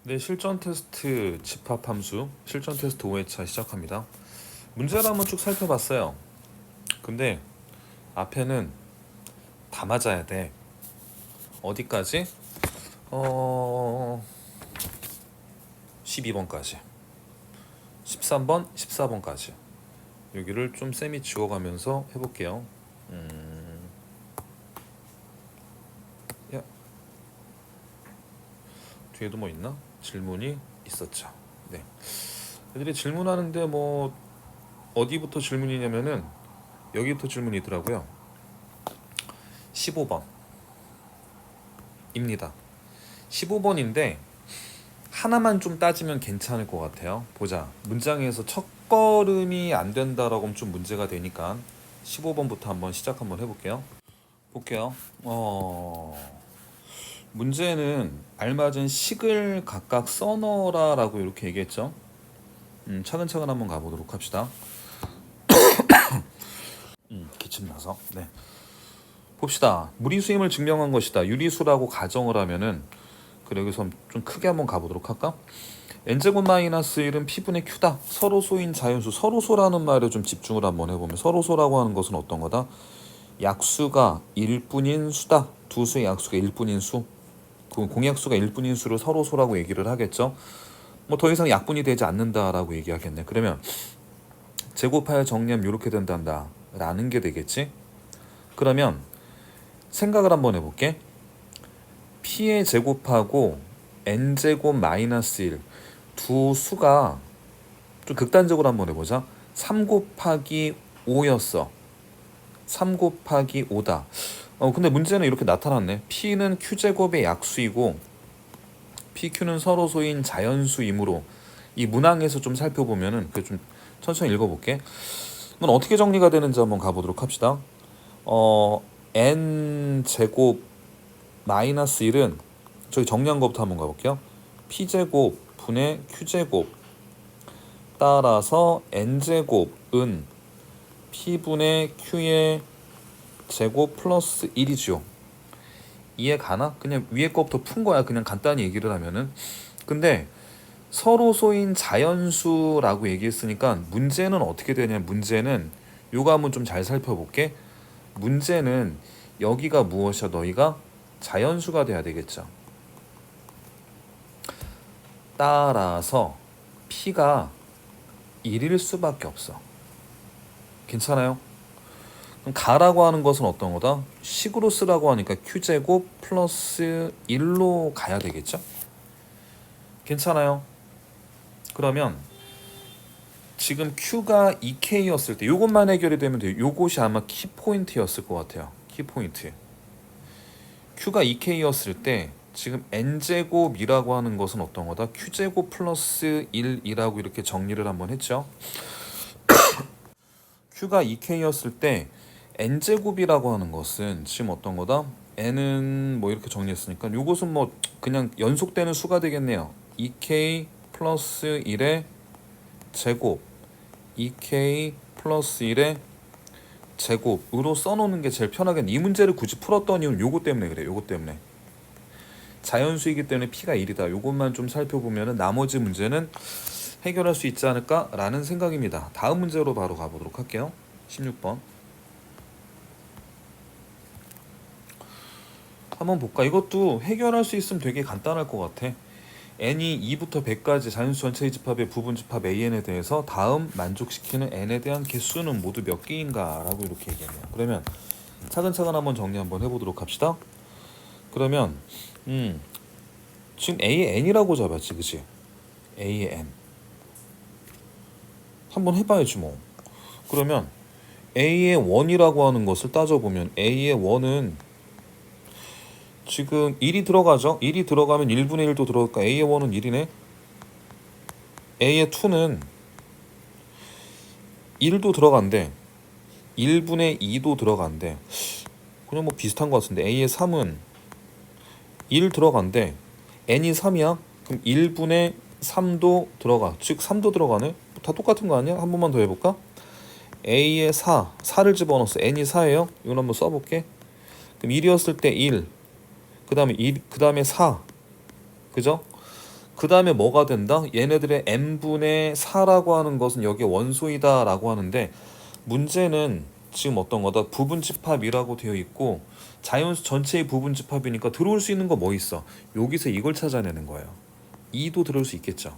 네, 실전 테스트 집합 함수 실전 테스트 5회차 시작합니다. 문제를 한번 쭉 살펴봤어요. 근데 앞에는 다 맞아야 돼. 어디까지? 12번까지. 13번, 14번까지. 여기를 좀 쌤이 지워가면서 해볼게요. 야, 뒤에도 뭐 있나? 질문이 있었죠. 네. 애들이 질문하는데 뭐 어디부터 질문이냐면은 여기부터 질문이 있더라고요. 15번입니다. 15번인데 하나만 좀 따지면 괜찮을 것 같아요. 보자. 문장에서 첫 걸음이 안 된다라고 하면 좀 문제가 되니까 15번부터 한번 시작 한번 해볼게요. 볼게요. 문제는 알맞은 식을 각각 써넣어라라고 이렇게 얘기했죠. 차근차근 한번 가보도록 합시다. 기침 나서. 네. 봅시다. 무리수임을 증명한 것이다. 유리수라고 가정을 하면은 그래 여기서 좀 크게 한번 가보도록 할까? n제곱 마이너스 1은 p분의 q다. 서로소인 자연수. 서로소라는 말에 좀 집중을 한번 해보면 서로소라고 하는 것은 어떤 거다? 약수가 1뿐인 수다. 두 수의 약수가 1뿐인 수. 그 공약수가 1뿐인 수를 서로소라고 얘기를 하겠죠. 뭐 더 이상 약분이 되지 않는다라고 얘기하겠네. 그러면 제곱하여 정리하면 이렇게 된단다 라는 게 되겠지. 그러면 생각을 한번 해볼게. p의 제곱하고 n제곱 마이너스 1 두 수가 좀 극단적으로 한번 해보자. 3 곱하기 5였어. 3 곱하기 5다. 근데 문제는 이렇게 나타났네. p는 q제곱의 약수이고 pq는 서로소인 자연수이므로 이 문항에서 좀 살펴보면은 그 좀 천천히 읽어볼게. 그럼 어떻게 정리가 되는지 한번 가보도록 합시다. n제곱 마이너스 1은 저기 정리한 것부터 한번 가볼게요. p제곱 분의 q제곱 따라서 n제곱은 p분의 q의 제곱 플러스 1이죠. 이해 가나? 그냥 위에 거부터 푼 거야. 그냥 간단히 얘기를 하면은. 근데 서로소인 자연수라고 얘기했으니까 문제는 어떻게 되냐? 문제는 요거 한번 좀 잘 살펴볼게. 문제는 여기가 무엇이야? 너희가 자연수가 돼야 되겠죠. 따라서 p가 1일 수밖에 없어. 괜찮아요? 그럼 가라고 하는 것은 어떤 거다? 식으로 쓰라고 하니까 q제곱 플러스 1로 가야 되겠죠? 괜찮아요? 그러면 지금 q가 2k였을 때 요것만 해결이 되면 돼요. 요것이 아마 키포인트였을 것 같아요. 키포인트. q가 2k였을 때 지금 n제곱이라고 하는 것은 어떤 거다? q제곱 플러스 1이라고 이렇게 정리를 한번 했죠. q가 2k였을 때 n제곱이라고 하는 것은 지금 어떤 거다? n은 뭐 이렇게 정리했으니까 요것은 뭐 그냥 연속되는 수가 되겠네요. 2k 플러스 1의 제곱 2k 플러스 1의 제곱으로 써놓는 게 제일 편하겠네. 이 문제를 굳이 풀었던 이유는 요거 때문에 그래. 요거 때문에 자연수이기 때문에 p가 1이다. 요것만 좀 살펴보면 나머지 문제는 해결할 수 있지 않을까라는 생각입니다. 다음 문제로 바로 가보도록 할게요. 16번 한번 볼까? 이것도 해결할 수 있으면 되게 간단할 것 같아. n이 2부터 100까지 자연수 전체의 집합의 부분 집합 an에 대해서 다음 만족시키는 n에 대한 개수는 모두 몇 개인가 라고 이렇게 얘기해요. 그러면 차근차근 한번 정리 한번 해보도록 합시다. 그러면 지금 a의 n이라고 잡았지, 그치? a의 n 한번 해봐야지 뭐. 그러면 a의 1이라고 하는 것을 따져보면 a의 1은 지금 1이 들어가죠? 1이 들어가면 1분의 1도 들어갈까? a의 1은 1이네. a의 2는 1도 들어간대. 1분의 2도 들어간대. 그냥 뭐 비슷한 것 같은데 a의 3은 1 들어간대. n이 3이야? 그럼 1분의 3도 들어가. 즉 3도 들어가네? 다 똑같은 거 아니야? 한 번만 더 해볼까? a의 4를 집어넣었어. n이 4예요? 이건 한번 써볼게. 그럼 1이었을 때 1, 그 다음에 4, 그죠? 그 다음에 뭐가 된다? 얘네들의 n분의 4라고 하는 것은 여기에 원소이다 라고 하는데, 문제는 지금 어떤 거다? 부분집합이라고 되어 있고 자연수 전체의 부분집합이니까 들어올 수 있는 거 뭐 있어? 여기서 이걸 찾아내는 거예요. 2도 들어올 수 있겠죠.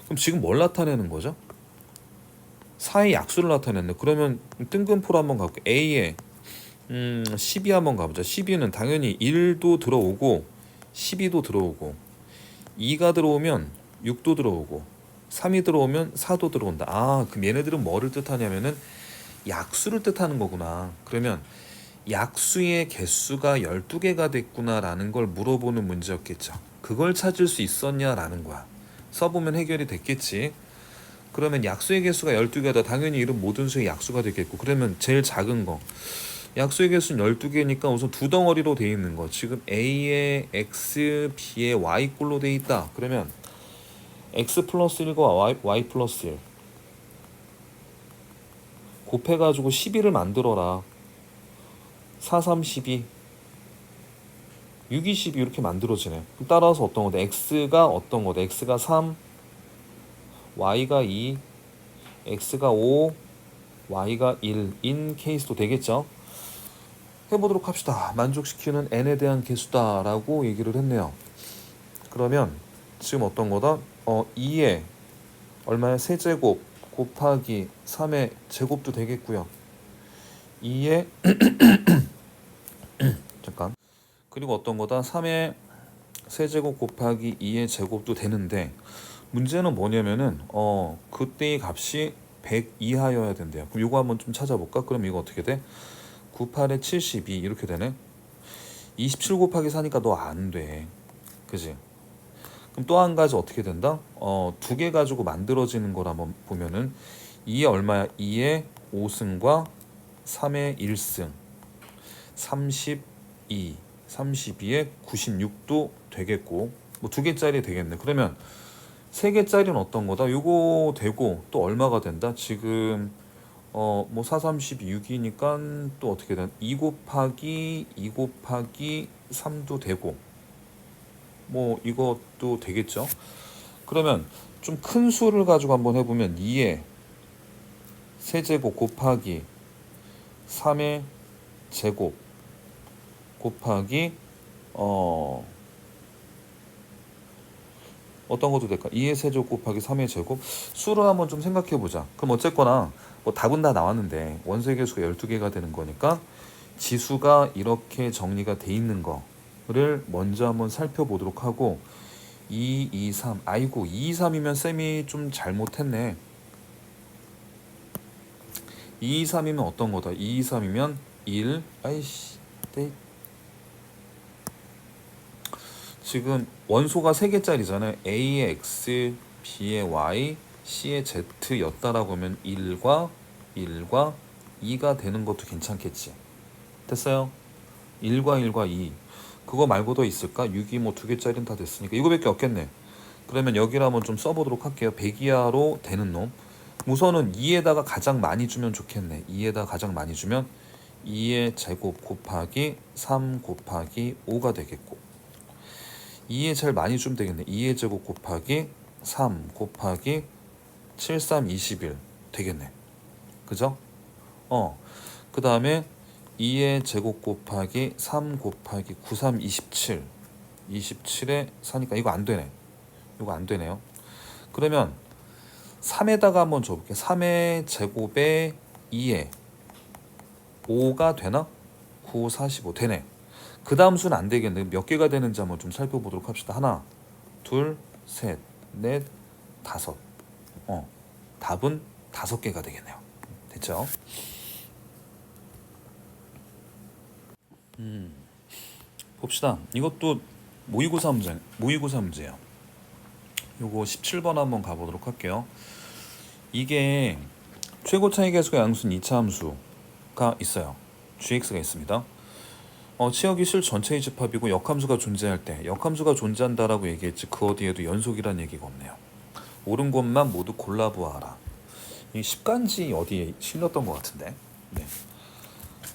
그럼 지금 뭘 나타내는 거죠? 4의 약수를 나타냈네. 그러면 뜬금포로 한번 가볼게요. A에 12 한번 가보자. 12는 당연히 1도 들어오고 12도 들어오고, 2가 들어오면 6도 들어오고, 3이 들어오면 4도 들어온다. 아, 그럼 얘네들은 뭐를 뜻하냐면은 약수를 뜻하는 거구나. 그러면 약수의 개수가 12개가 됐구나라는 걸 물어보는 문제였겠죠. 그걸 찾을 수 있었냐라는 거야. 써보면 해결이 됐겠지. 그러면 약수의 개수가 12개다. 당연히 이런 모든 수의 약수가 되겠고, 그러면 제일 작은 거 약수의 개수는 12개니까 우선 두 덩어리로 돼 있는 거, 지금 A의 X, B의 Y 꼴로 돼 있다. 그러면 X 플러스 1과 Y 플러스 1 곱해가지고 12를 만들어라. 4, 3, 12 6, 2, 12 이렇게 만들어지네. 따라서 어떤 거다? X가 어떤 거다? X가 3, Y가 2, X가 5, Y가 1인 케이스도 되겠죠. 해보도록 합시다. 만족시키는 n에 대한 개수다 라고 얘기를 했네요. 그러면 지금 어떤 거다? 2의 얼마야? 세제곱 곱하기 3의 제곱도 되겠고요. 2의 잠깐, 그리고 어떤 거다? 3의 세제곱 곱하기 2의 제곱도 되는데, 문제는 뭐냐면은 그때의 값이 100 이하여야 된대요. 그럼 이거 한번 좀 찾아볼까? 그럼 이거 어떻게 돼? 98에 72 이렇게 되네. 27 곱하기 4니까 너 안 돼. 그지? 그럼 또 한 가지 어떻게 된다? 두 개 가지고 만들어지는 걸 한번 보면은 2의 얼마야? 2의 5승과 3의 1승 32, 32에 96도 되겠고, 뭐 두 개짜리 되겠네. 그러면 세 개짜리는 어떤 거다? 요거 되고 또 얼마가 된다? 지금 뭐 4, 36이니까 또 어떻게 된? 2 곱하기 2 곱하기 3도 되고, 뭐 이것도 되겠죠. 그러면 좀 큰 수를 가지고 한번 해보면 2의 세제곱 곱하기 3의 제곱 곱하기 어떤 것도 될까? 2의 세제곱 곱하기 3의 제곱. 수를 한번 좀 생각해 보자. 그럼 어쨌거나 뭐 답은 다 나왔는데 원소의 개수가 12개가 되는 거니까 지수가 이렇게 정리가 돼 있는 거를 먼저 한번 살펴보도록 하고, 2, 2, 3. 아이고, 2, 2, 3이면 쌤이 좀 잘못했네. 2, 2, 3이면 어떤 거다? 2, 2, 3이면 1. 아이씨, 네. 지금 원소가 3개짜리잖아요. A의 X, B의 Y, C의 Z였다라고 하면 1과 2가 되는 것도 괜찮겠지. 됐어요? 1과 1과 2. 그거 말고 더 있을까? 6이 뭐 2개짜리는 다 됐으니까 이거밖에 없겠네. 그러면 여기를 한번 좀 써보도록 할게요. 100 이하로 되는 놈. 우선은 2에다가 가장 많이 주면 좋겠네. 2에다가 가장 많이 주면 2의 제곱 곱하기 3 곱하기 5가 되겠고, 2에 제일 많이 주면 되겠네. 2의 제곱 곱하기 3 곱하기 7, 3, 21 되겠네. 그죠? 그 다음에 2의 제곱 곱하기 3 곱하기 9, 3, 27 27에 4니까 이거 안 되네. 이거 안 되네요. 그러면 3에다가 한번 줘볼게. 3의 제곱에 2에 5가 되나? 9, 45 되네. 그 다음 수는 안 되겠네. 몇 개가 되는지 한번 좀 살펴보도록 합시다. 하나, 둘, 셋, 넷, 다섯. 답은 5개가 되겠네요. 됐죠? 봅시다. 이것도 모의고사 문제예요. 요거 17번 한번 가보도록 할게요. 이게 최고 차이 계수가 양수인 2차 함수가 있어요. gx가 있습니다. 치역이 실 전체의 집합이고 역함수가 존재할 때, 역함수가 존재한다라고 얘기했지 그 어디에도 연속이란 얘기가 없네요. 옳은 것만 모두 골라보아라. 이 10간지 어디에 실렸던 것 같은데. 네.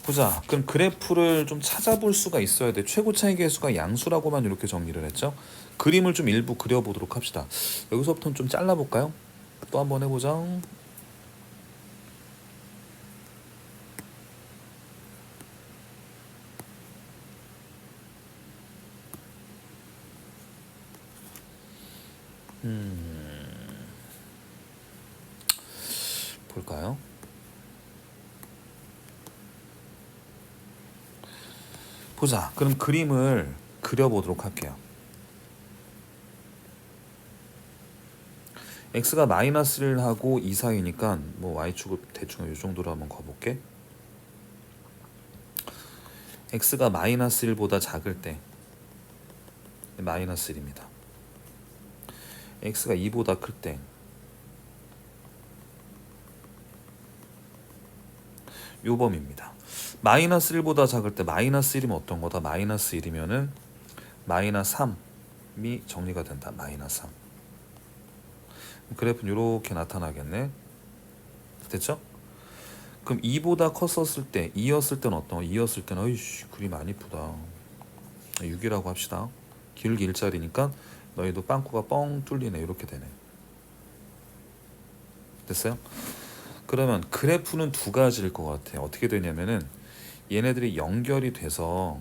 보자. 그럼 그래프를 좀 찾아볼 수가 있어야 돼. 최고 차이 계수가 양수라고만 이렇게 정리를 했죠. 그림을 좀 일부 그려보도록 합시다. 여기서부터는 좀 잘라볼까요? 또 한번 해보자. 볼까요? 보자. 그럼 그림을 그려보도록 할게요. x가 마이너스 1하고 2 사이니까 뭐 y축을 대충 이 정도로 한번 가볼게. x가 마이너스 1보다 작을 때 마이너스 1입니다. x가 2보다 클 때 요범입니다. 마이너스 1보다 작을 때 마이너스 1이면 어떤 거다? 마이너스 1이면은 마이너스 3이 정리가 된다. 마이너스 3. 그래프는 이렇게 나타나겠네. 됐죠? 그럼 2보다 컸었을 때 2였을 때는 어떤 거? 2였을 때는 어이씨 그림 안 이쁘다. 6이라고 합시다. 길게 일자리니까 너희도 빵꾸가 뻥 뚫리네. 이렇게 되네. 됐어요? 그러면 그래프는 두 가지일 것 같아요. 어떻게 되냐면은 얘네들이 연결이 돼서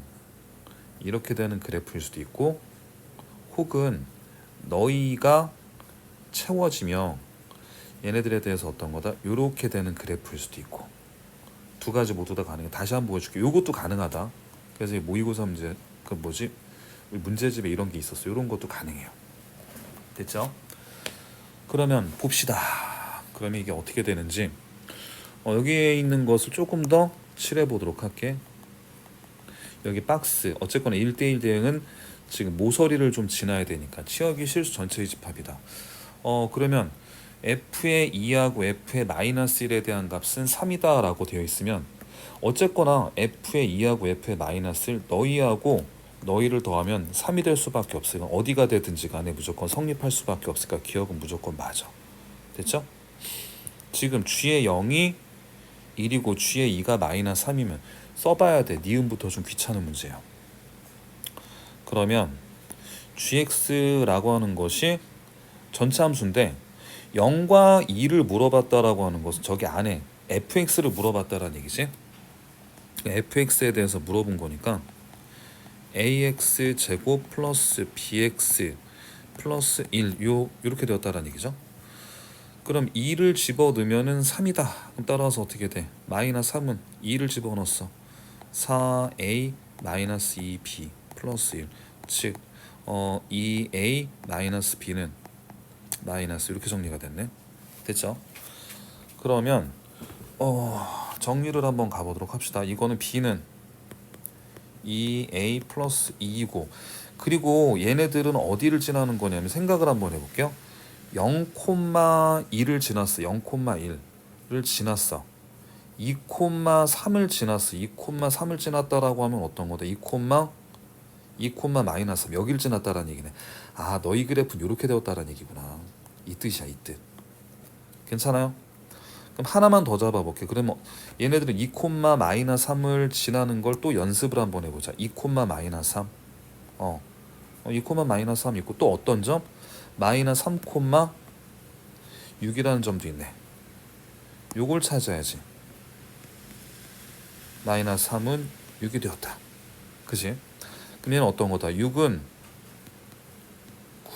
이렇게 되는 그래프일 수도 있고, 혹은 너희가 채워지며 얘네들에 대해서 어떤 거다? 이렇게 되는 그래프일 수도 있고, 두 가지 모두 다 가능해. 다시 한번 보여줄게. 요것도 가능하다. 그래서 모의고사 문제 그 뭐지? 문제집에 이런 게 있었어. 이런 것도 가능해요. 됐죠? 그러면 봅시다. 그러면 이게 어떻게 되는지 여기에 있는 것을 조금 더 칠해 보도록 할게. 여기 박스 어쨌거나 1대1 대응은 지금 모서리를 좀 지나야 되니까 치역이 실수 전체의 집합이다. 그러면 f의 2하고 f의 마이너스 1에 대한 값은 3이다 라고 되어 있으면 어쨌거나 f의 2하고 f의 마이너스 1 너희하고 너희를 더하면 3이 될 수밖에 없으니까 어디가 되든지 간에 무조건 성립할 수밖에 없으니까 기억은 무조건 맞아. 됐죠? 지금 g의 0이 1이고 g의 2가 마이너스 3이면 써봐야 돼. 니은부터 좀 귀찮은 문제예요. 그러면 gx라고 하는 것이 전체 함수인데 0과 2를 물어봤다라고 하는 것은 저기 안에 fx를 물어봤다라는 얘기지. fx에 대해서 물어본 거니까 ax 제곱 플러스 bx 플러스 1 요렇게 되었다라는 얘기죠. 그럼 2를 집어넣으면은 3이다. 그럼 따라서 어떻게 돼? 마이너스 3은 2를 집어넣었어. 4a 마이너스 2b 플러스 1. 즉 2a 마이너스 b는 마이너스 이렇게 정리가 됐네. 됐죠? 그러면 정리를 한번 가보도록 합시다. 이거는 b는 2a 플러스 2이고, 그리고 얘네들은 어디를 지나는 거냐면 생각을 한번 해볼게요. 0,1을 지났어. 0,1을 지났어. 2,3을 지났어. 2,3을 지났다라고 하면 어떤 거다? 2, 마이너스 3 여기를 지났다라는 얘기네. 아, 너희 그래프는 이렇게 되었다라는 얘기구나. 이 뜻이야, 이 뜻. 괜찮아요? 그럼 하나만 더 잡아볼게. 그러면 얘네들은 2, 마이너스 3을 지나는 걸 또 연습을 한번 해보자. 2, 마이너스 3. 2, 마이너스 3 있고 또 어떤 점? 마이너스 3, 6이라는 점도 있네. 요걸 찾아야지. 마이너스 3은 6이 되었다. 그치? 그럼 얘는 어떤 거다? 6은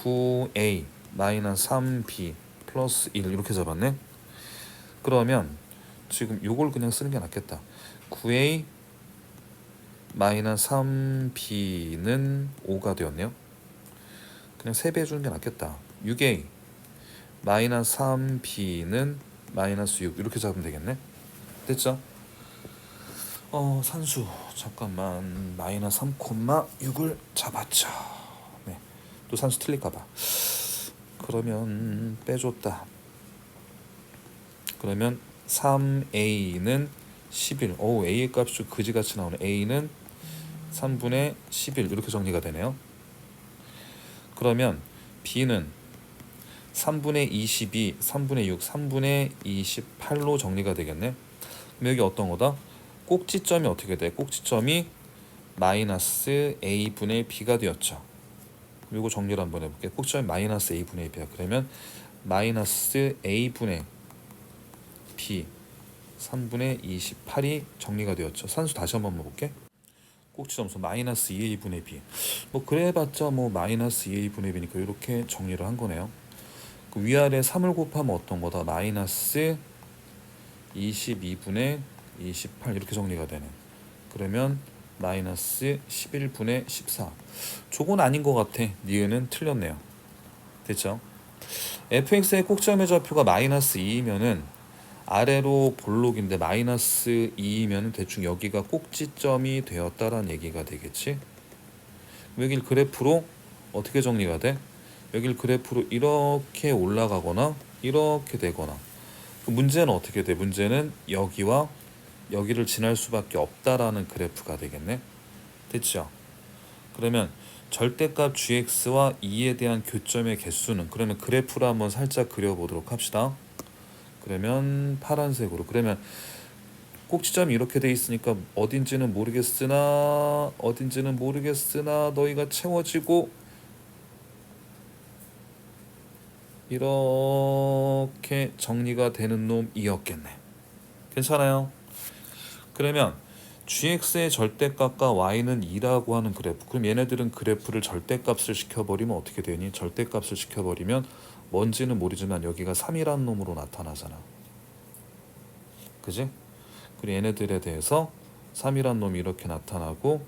9a 마이너스 3b 플러스 1 이렇게 잡았네. 그러면 지금 요걸 그냥 쓰는 게 낫겠다. 9a 마이너스 3b는 5가 되었네요. 그냥 3배 해주는 게 낫겠다. 6a 마이너스 3b는 마이너스 6 이렇게 잡으면 되겠네. 됐죠? 산수 잠깐만 마이너스 3,6을 잡았죠. 네, 또 산수 틀릴까봐. 그러면 빼줬다. 그러면 3a는 11. a의 값이 좀 그지같이 나오네. a는 3분의 11 이렇게 정리가 되네요. 그러면 b는 3분의 22, 3분의 6, 3분의 28로 정리가 되겠네. 그럼 여기 어떤 거다? 꼭지점이 어떻게 돼? 꼭지점이 마이너스 a분의 b가 되었죠. 이거 정리를 한번 해볼게. 꼭지점이 마이너스 a분의 b야. 그러면 마이너스 a분의 b 3분의 28이 정리가 되었죠. 산수 다시 한번 볼게. 꼭지점수 마이너스 2a분의 b. 뭐 그래봤자 뭐 마이너스 2a분의 b니까 이렇게 정리를 한 거네요. 그 위아래 3을 곱하면 어떤 거다? 마이너스 22분의 28 이렇게 정리가 되네. 그러면 마이너스 11분의 14. 저건 아닌 것 같아. 니은은 틀렸네요. 됐죠? fx의 꼭지점의 좌표가 마이너스 2이면은 아래로 볼록인데 마이너스 2이면 대충 여기가 꼭지점이 되었다라는 얘기가 되겠지. 여길 그래프로 어떻게 정리가 돼? 여길 그래프로 이렇게 올라가거나 이렇게 되거나. 그 문제는 어떻게 돼? 문제는 여기와 여기를 지날 수밖에 없다라는 그래프가 되겠네. 됐죠? 그러면 절대값 gx와 2에 대한 교점의 개수는, 그러면 그래프를 한번 살짝 그려보도록 합시다. 그러면 파란색으로. 그러면 꼭지점이 이렇게 돼 있으니까 어딘지는 모르겠으나 너희가 채워지고 이렇게 정리가 되는 놈이었겠네. 괜찮아요? 그러면 gx의 절대값과 y는 2라고 하는 그래프. 그럼 얘네들은 그래프를 절대값을 시켜버리면 어떻게 되니? 절대값을 시켜버리면 뭔지는 모르지만 여기가 3이라는 놈으로 나타나잖아. 그지? 그리고 얘네들에 대해서 3이라는 놈이 이렇게 나타나고,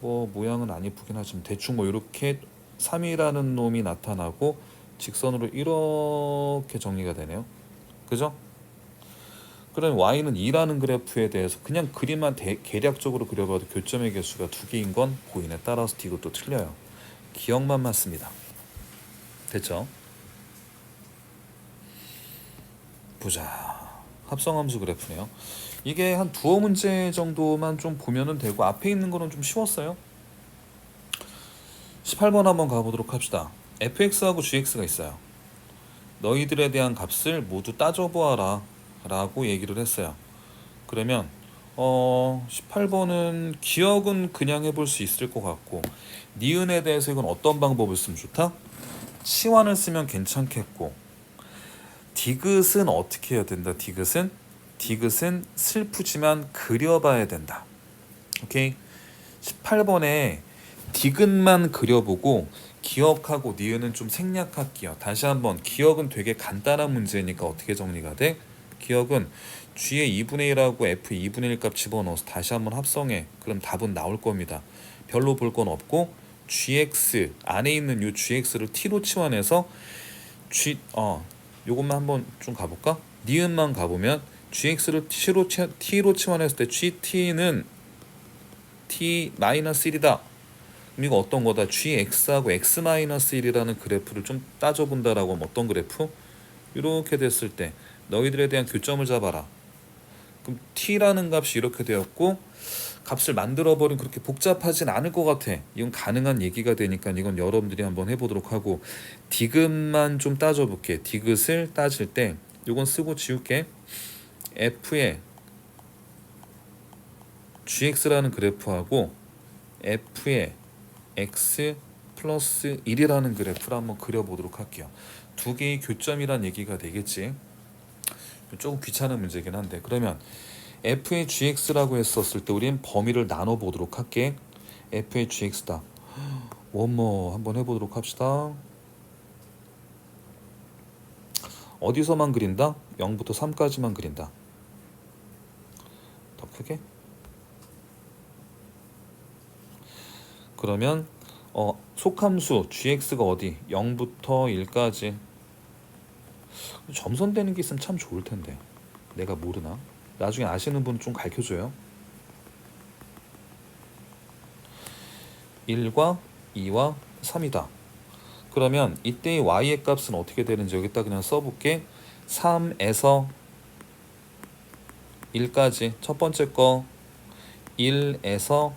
뭐 모양은 안 이쁘긴 하지만 대충 뭐 이렇게 3이라는 놈이 나타나고 직선으로 이렇게 정리가 되네요. 그죠? 그럼 y는 2라는 그래프에 대해서 그냥 그림만 계략적으로 그려봐도 교점의 개수가 2개인 건 보이네. 따라서 이것도 틀려요. 기억만 맞습니다. 됐죠? 보자. 합성함수 그래프네요. 이게 한 두어 문제 정도만 좀 보면은 되고 앞에 있는 거는 좀 쉬웠어요. 18번 한번 가보도록 합시다. fx하고 gx가 있어요. 너희들에 대한 값을 모두 따져보아라 라고 얘기를 했어요. 그러면 18번은 기억은 그냥 해볼 수 있을 것 같고, 니은에 대해서 이건 어떤 방법을 쓰면 좋다? 치환을 쓰면 괜찮겠고, 디귿은 어떻게 해야 된다? 디귿은 슬프지만 그려봐야 된다. 오케이? 18번에 디귿만 그려보고 기억하고 니은은 좀 생략할게요. 다시 한번, 기억은 되게 간단한 문제니까 어떻게 정리가 돼? 기억은 g의 2분의 1하고 f 2분의 1 값 집어넣어서 다시 한번 합성해. 그럼 답은 나올 겁니다. 별로 볼 건 없고, gx 안에 있는 요 gx를 t로 치환해서 요것만 한번 좀 가볼까? 니은만 가보면 gx를 t로 치환했을 때 gt는 t-1이다. 이거 어떤 거다? gx하고 x-1이라는 그래프를 좀 따져본다라고 하면 어떤 그래프? 이렇게 됐을 때 너희들에 대한 교점을 잡아라. 그럼 t라는 값이 이렇게 되었고, 값을 만들어버린 그렇게 복잡하진 않을 것 같아. 이건 가능한 얘기가 되니까 이건 여러분들이 한번 해보도록 하고, 디귿만 좀 따져볼게. 디귿을 따질 때 이건 쓰고 지울게. f의 gx라는 그래프하고 f의 x 플러스 1이라는 그래프를 한번 그려보도록 할게요. 두 개의 교점이란 얘기가 되겠지. 조금 귀찮은 문제긴 한데, 그러면 f의 gx라고 했었을 때 우린 범위를 나눠보도록 할게. f의 gx다. 원모 한번 해보도록 합시다. 어디서만 그린다? 0부터 3까지만 그린다. 더 크게. 그러면 속함수 gx가 어디? 0부터 1까지. 점선되는 게 있으면 참 좋을 텐데 내가 모르나? 나중에 아시는 분 좀 가르쳐줘요. 1과 2와 3이다. 그러면 이때의 y의 값은 어떻게 되는지 여기다 그냥 써볼게. 3에서 1까지 첫 번째 거, 1에서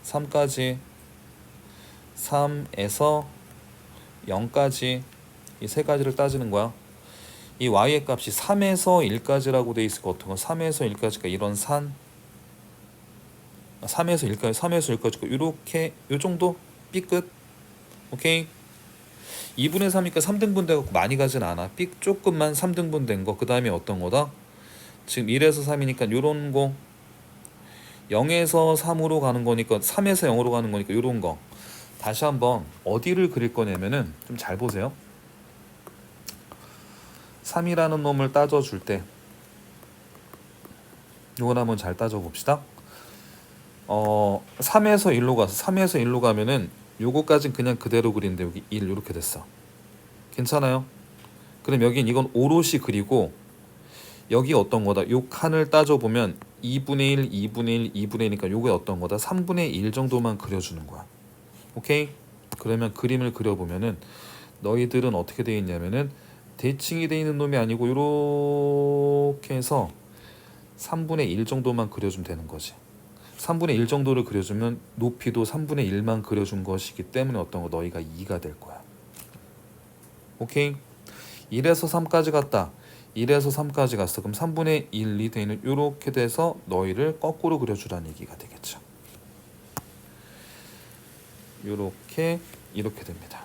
3까지, 3에서 0까지, 이 세 가지를 따지는 거야. 이 y의 값이 3에서 1까지라고 돼 있을 것 같은 건 3에서 1까지가 이런 산, 3에서 1까지 3에서 1까지 이렇게 요 정도 B끝. 오케이. 2분의 3이니까 3등분 돼갖고 많이 가진 않아. B 조금만 3등분 된 거. 그 다음에 어떤 거다? 지금 1에서 3이니까 요런 거 0에서 3으로 가는 거니까 3에서 0으로 가는 거니까 요런 거. 다시 한번 어디를 그릴 거냐면은 좀 잘 보세요. 3이라는 놈을 따져줄 때 요걸 한번 잘 따져봅시다. 3에서 1로 가서 3에서 1로 가면은 요거까진 그냥 그대로 그리는데 여기 1 이렇게 됐어. 괜찮아요? 그럼 여긴 이건 오롯이 그리고 여기 어떤 거다? 요 칸을 따져보면 2분의 1, 2분의 1, 2분의 1이니까 요게 어떤 거다? 3분의 1 정도만 그려주는 거야. 오케이? 그러면 그림을 그려보면은 너희들은 어떻게 돼 있냐면은 대칭이 돼 있는 놈이 아니고 요렇게 해서 3분의 1 정도만 그려주면 되는 거지. 3분의 1 정도를 그려주면 높이도 3분의 1만 그려준 것이기 때문에 어떤 거 너희가 2가 될 거야. 오케이? 1에서 3까지 갔다. 1에서 3까지 갔어. 그럼 3분의 1이 되는 이렇게 돼서 너희를 거꾸로 그려주라는 얘기가 되겠죠. 이렇게 됩니다.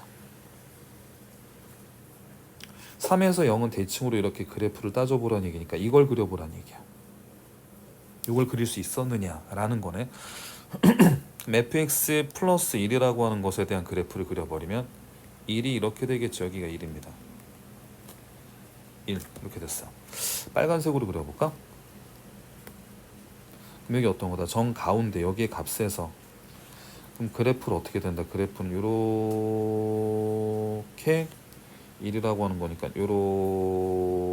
3에서 0은 대칭으로 이렇게 그래프를 따져보라는 얘기니까 이걸 그려보라는 얘기야. 이걸 그릴 수 있었느냐라는 거네. fx 플러스 1이라고 하는 것에 대한 그래프를 그려버리면 1이 이렇게 되겠죠. 여기가 1입니다. 1 이렇게 됐어. 빨간색으로 그려볼까? 그럼 여기 어떤 거다? 정 가운데 여기에 값에서 그럼 그래프는 어떻게 된다? 그래프는 요렇게 1이라고 하는 거니까 요렇게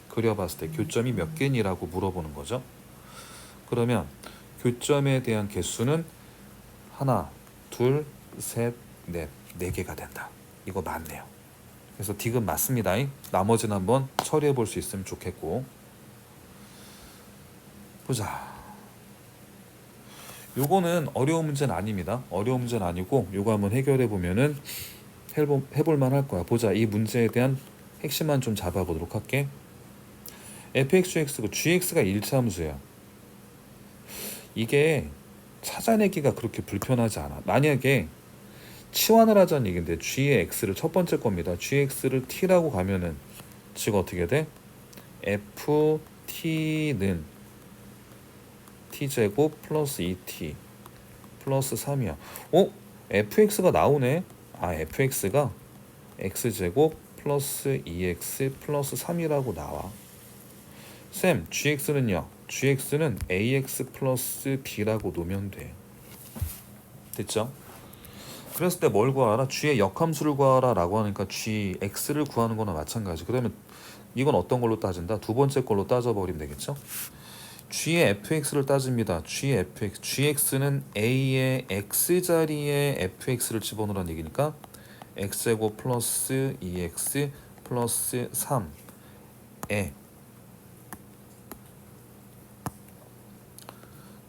그려봤을 때 교점이 몇 개니라고 물어보는 거죠. 그러면 교점에 대한 개수는 하나, 둘, 셋, 넷, 4개가 된다. 이거 맞네요. 그래서 디귿 맞습니다. 나머지는 한번 처리해 볼 수 있으면 좋겠고. 보자. 요거는 어려운 문제는 아닙니다. 어려운 문제는 아니고 요거 한번 해결해 보면은 해볼 만할 거야. 보자. 이 문제에 대한 핵심만 좀 잡아보도록 할게. fxx고 gx가 1차 함수야. 이게 찾아내기가 그렇게 불편하지 않아. 만약에 치환을 하자는 얘기인데 g의 x를 첫 번째 겁니다. gx를 t라고 가면은 즉 어떻게 돼? ft는 t제곱 플러스 2t 플러스 3이야. fx가 나오네. fx가 x제곱 플러스 2x 플러스 3이라고 나와. 쌤, gx는요? gx는 ax 플러스 b라고 놓으면 돼. 됐죠? 그랬을 때 뭘 구하라? g의 역함수를 구하라 라고 하니까 gx를 구하는 거나 마찬가지. 그러면 이건 어떤 걸로 따진다? 두 번째 걸로 따져버리면 되겠죠? g의 fx를 따집니다. g의 fx, gx는 a의 x자리에 fx를 집어넣으라는 얘기니까 x제곱 플러스 2x 플러스 3에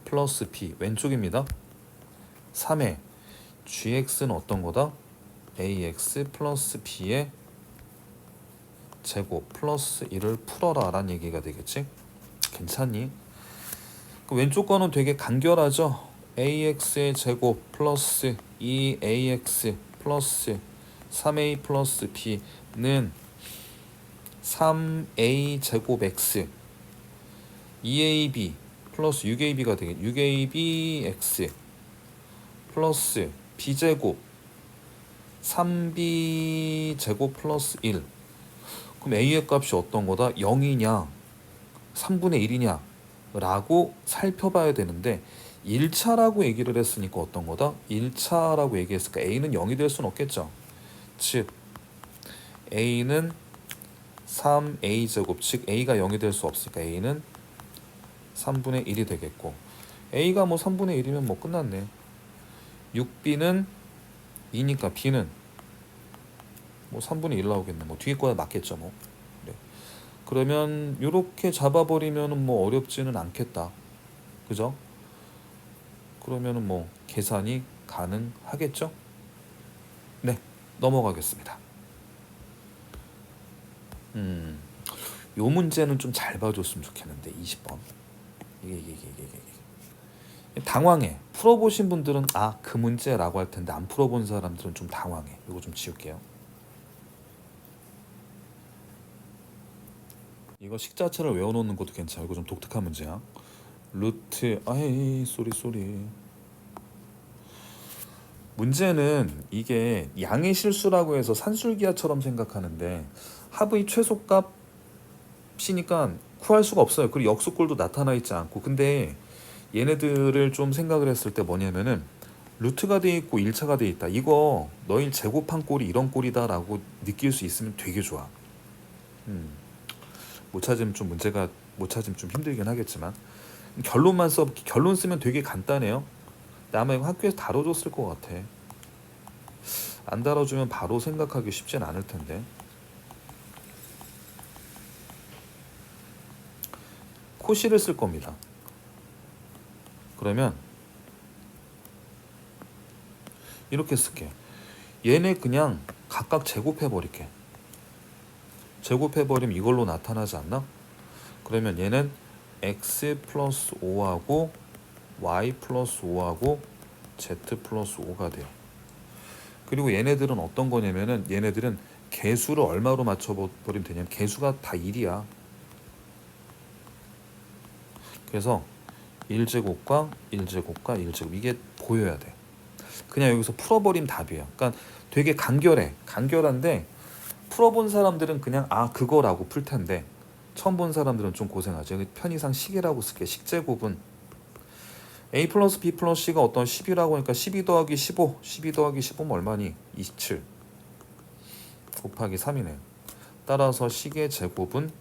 플러스 b 왼쪽입니다. 3에 gx는 어떤 거다? ax 플러스 b의 제곱 플러스 1을 풀어라 라는 얘기가 되겠지? 괜찮니? 그 왼쪽 거는 되게 간결하죠? ax의 제곱 플러스 2ax 플러스 3a 플러스 b는 3a 제곱 x 2ab 플러스 6ab가 되겠 6abx 플러스 b제곱 3b 제곱 플러스 1. 그럼 a의 값이 어떤 거다? 0이냐 3분의 1이냐 라고 살펴봐야 되는데 1차라고 얘기를 했으니까 어떤 거다? 1차라고 얘기했으니까 a는 0이 될 수는 없겠죠. 즉 a는 3a 제곱 즉 a가 0이 될 수 없으니까 a는 3분의 1이 되겠고 a가 뭐 3분의 1이면 뭐 끝났네. 6b는 2니까 b는 뭐 3분의 1 나오겠네. 뭐 뒤에 거야 맞겠죠 뭐. 그래. 그러면 이렇게 잡아버리면은 뭐 어렵지는 않겠다. 그죠? 그러면은 뭐 계산이 가능하겠죠? 네, 넘어가겠습니다. 요 문제는 좀 잘 봐줬으면 좋겠는데 20번. 이게. 당황해. 풀어보신 분들은 아, 그 문제라고 할 텐데 안 풀어본 사람들은 좀 당황해. 이거 좀 지울게요. 이거 식자체를 외워놓는 것도 괜찮아. 이거 좀 독특한 문제야. 루트 아이 쏘리 문제는 이게 양의 실수라고 해서 산술기하처럼 생각하는데 합의 최소값이니까 구할 수가 없어요. 그리고 역수꼴도 나타나 있지 않고. 근데 얘네들을 좀 생각을 했을 때 뭐냐면은 루트가 돼 있고 1차가 돼 있다. 이거 너희 제곱한 꼴이 이런 꼴이다라고 느낄 수 있으면 되게 좋아. 못 찾으면 좀 문제가 못 찾으면 좀 힘들긴 하겠지만 결론 쓰면 되게 간단해요. 근데 아마 이거 학교에서 다뤄줬을 것 같아. 안 다뤄주면 바로 생각하기 쉽진 않을 텐데. 코시를 쓸 겁니다. 그러면 이렇게 쓸게. 얘네 그냥 각각 제곱해버릴게. 제곱해버리면 이걸로 나타나지 않나? 그러면 얘는 x 플러스 5하고 y 플러스 5하고 z 플러스 5가 돼요. 그리고 얘네들은 어떤 거냐면은 얘네들은 개수를 얼마로 맞춰버리면 되냐면 개수가 다 1이야. 그래서 1제곱과 1제곱과 1제곱 이게 보여야 돼. 그냥 여기서 풀어버린 답이에요. 그러니까 되게 간결한데 풀어본 사람들은 그냥 아 그거라고 풀 텐데 처음 본 사람들은 좀 고생하죠. 여기 편의상 식이라고 쓸게. 식제곱은 a 플러스 b 플러스 c가 어떤 10이라고 하니까 12 더하기 15 12 더하기 15면 얼마니? 27 곱하기 3이네. 따라서 식의 제곱은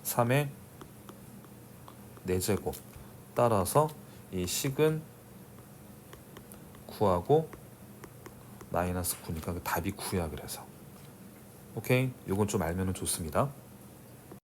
3의 4제곱. 따라서 이 식은 9하고 마이너스 9니까 답이 9야. 그래서 오케이, 요건 좀 알면 좋습니다.